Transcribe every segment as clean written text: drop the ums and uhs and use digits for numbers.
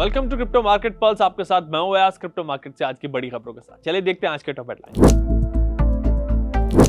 Welcome to Crypto Market Pulse. आपके साथ मैं हूं आज क्रिप्टो मार्केट से आज की बड़ी खबरों के साथ। चलिए देखते हैं आज के टॉप हेडलाइन।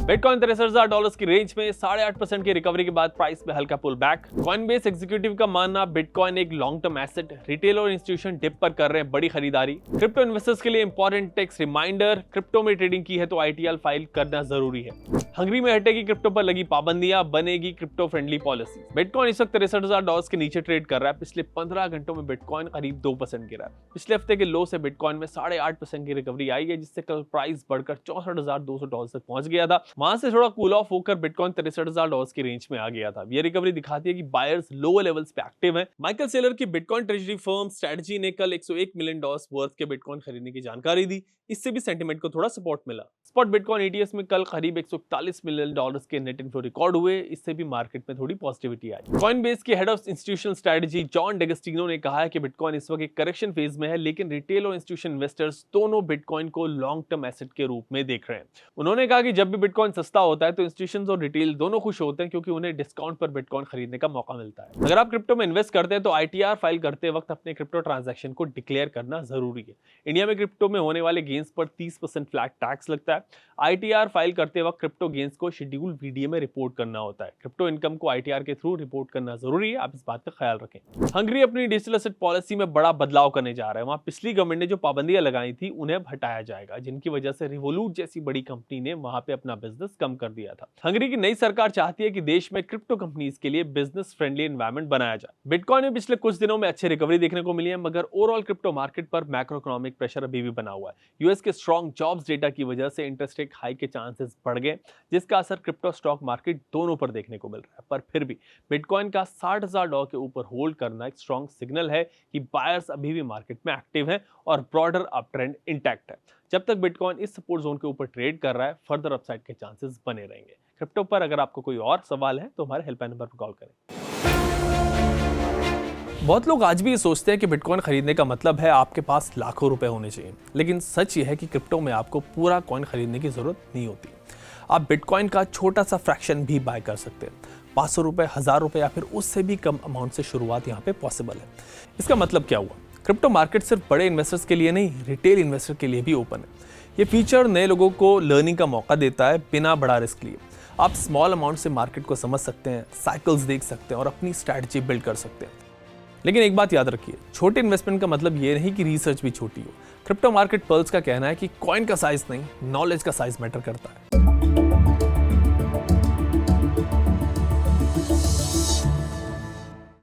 बिटकॉइन $63,000 की रेंज में 8.5% की रिकवरी के बाद प्राइस में हल्का पुल बैक। कॉइनबेस एग्जीक्यूटिव का मानना बिटकॉइन एक लॉन्ग टर्म एसेट, रिटेल और इंस्टीट्यूशन डिप पर कर रहे हैं बड़ी खरीदारी। क्रिप्टो इन्वेस्टर्स के लिए इंपॉर्टेंट टैक्स रिमाइंडर, क्रिप्टो में ट्रेडिंग की है तो ITR फाइल करना जरूरी है। हंगरी में हटेगी क्रिप्टो पर लगी पाबंदियां, बनेगी क्रिप्टो फ्रेंडली पॉलिसी। बिटकॉइन इस वक्त $63,000 के नीचे ट्रेड कर रहा है। पिछले 15 घंटों में बिटकॉइन करीब 2% गिरा है। पिछले हफ्ते के लो से बिटकॉइन में 8.5% की रिकवरी आई है, जिससे कल प्राइस बढ़कर $64,200 तक पहुंच गया था। वहां से थोड़ा कूल ऑफ होकर बिटकॉइन $63,000 की रेंज में आ गया था। ये रिकवरी दिखाती है कि बायर्स लोअर लेवल्स पे एक्टिव हैं। माइकल सेलर की बिटकॉइन ट्रेजरी फर्म स्ट्रेटजी ने कल $101 मिलियन वर्थ के बिटकॉइन खरीदने की जानकारी दी। इससे भी सेंटीमेंट को थोड़ा सपोर्ट मिला। स्पॉट बिटकॉइन ETS में कल करीब $141 मिलियन के नेट इनफ्लो रिकॉर्ड हुए। इससे भी मार्केट में थोड़ी पॉजिटिविटी आई। कॉइनबेस के head of institutional strategy John D'Agostino ने कहा है कि बिटकॉइन इस वक्त एक करेक्शन फेज में है, लेकिन रिटेल और इंस्टीट्यूशन इन्वेस्टर्स दोनों बिटकॉइन को लॉन्ग टर्म एसेट के रूप में देख रहे हैं। उन्होंने कहा कि जब भी बिटकॉइन सस्ता होता है तो इंस्टीट्यूशंस और रिटेल दोनों खुश होते हैं, क्योंकि उन्हें डिस्काउंट पर बिटकॉइन खरीदने का मौका मिलता है। अगर आप क्रिप्टो में इन्वेस्ट करते हैं तो ITR फाइल करते वक्त अपने क्रिप्टो ट्रांजैक्शन को डिक्लेयर करना जरूरी है। इंडिया में क्रिप्टो में होने वाले गेन्स पर 30% फ्लैट टैक्स लगता है। ITR फाइल करते वक्त क्रिप्टो गेन्स को शेड्यूल VDA में रिपोर्ट करना होता है। क्रिप्टो इनकम को ITR के थ्रू रिपोर्ट करना जरूरी है, आप इस बात का ख्याल रखें। हंगरी अपनी डिजिटल एसेट पॉलिसी में बड़ा बदलाव करने जा रहा है। वहां पिछली गवर्नमेंट ने जो पाबंदियां लगाई थी उन्हें अब हटाया जाएगा, जिनकी वजह से रिवोलूट जैसी बड़ी कंपनी ने वहां पे अपना बिजनेस कम कर दिया था। हंगरी की नई सरकार चाहती है कि देश में क्रिप्टो कंपनीज के लिए बिजनेस फ्रेंडली एनवायरनमेंट बनाया जाए। बिटकॉइन में पिछले कुछ दिनों में अच्छी रिकवरी देखने को मिली है, मगर ओवरऑल क्रिप्टो मार्केट पर मैक्रो इकोनॉमिक प्रेशर अभी भी बना हुआ है। यूएस के स्ट्रॉन्ग जॉब्स डेटा की वजह से इंटरेस्ट रेट हाई के चांसेस बढ़ गए, जिसका असर क्रिप्टो स्टॉक मार्केट दोनों पर देखने को मिल रहा है। पर फिर भी बिटकॉइन का $60,000 के ऊपर होल्ड करना एक स्ट्रॉन्ग सिग्नल है कि बायर्स अभी भी मार्केट में एक्टिव हैं और ब्रॉडर अप ट्रेंड इंटैक्ट है। जब तक बिटकॉइन इस सपोर्ट जोन के ऊपर ट्रेड कर रहा है, फर्दर अपसाइड के चांसेस बने रहेंगे। क्रिप्टो पर अगर आपको कोई और सवाल है तो हमारे हेल्पलाइन नंबर पर कॉल करें। बहुत लोग आज भी ये सोचते हैं कि बिटकॉइन खरीदने का मतलब है आपके पास लाखों रुपए होने चाहिए, लेकिन सच ये है कि क्रिप्टो में आपको पूरा कॉइन खरीदने की जरूरत नहीं होती। आप बिटकॉइन का छोटा सा फ्रैक्शन भी बाय कर सकते हैं। 500 रुपए, 1000 रुपए या फिर उससे भी कम अमाउंट से शुरुआत यहाँ पे पॉसिबल है। इसका मतलब क्या हुआ? क्रिप्टो मार्केट सिर्फ बड़े इन्वेस्टर्स के लिए नहीं, रिटेल इन्वेस्टर के लिए भी ओपन है। ये फीचर नए लोगों को लर्निंग का मौका देता है बिना बड़ा रिस्क लिए। आप स्मॉल अमाउंट से मार्केट को समझ सकते हैं, साइकिल्स देख सकते हैं और अपनी स्ट्रैटेजी बिल्ड कर सकते हैं। लेकिन एक बात याद रखिए, छोटे इन्वेस्टमेंट का मतलब ये नहीं कि रिसर्च भी छोटी हो। क्रिप्टो मार्केट पल्स का कहना है कि कॉइन का साइज नहीं, नॉलेज का साइज मैटर करता है।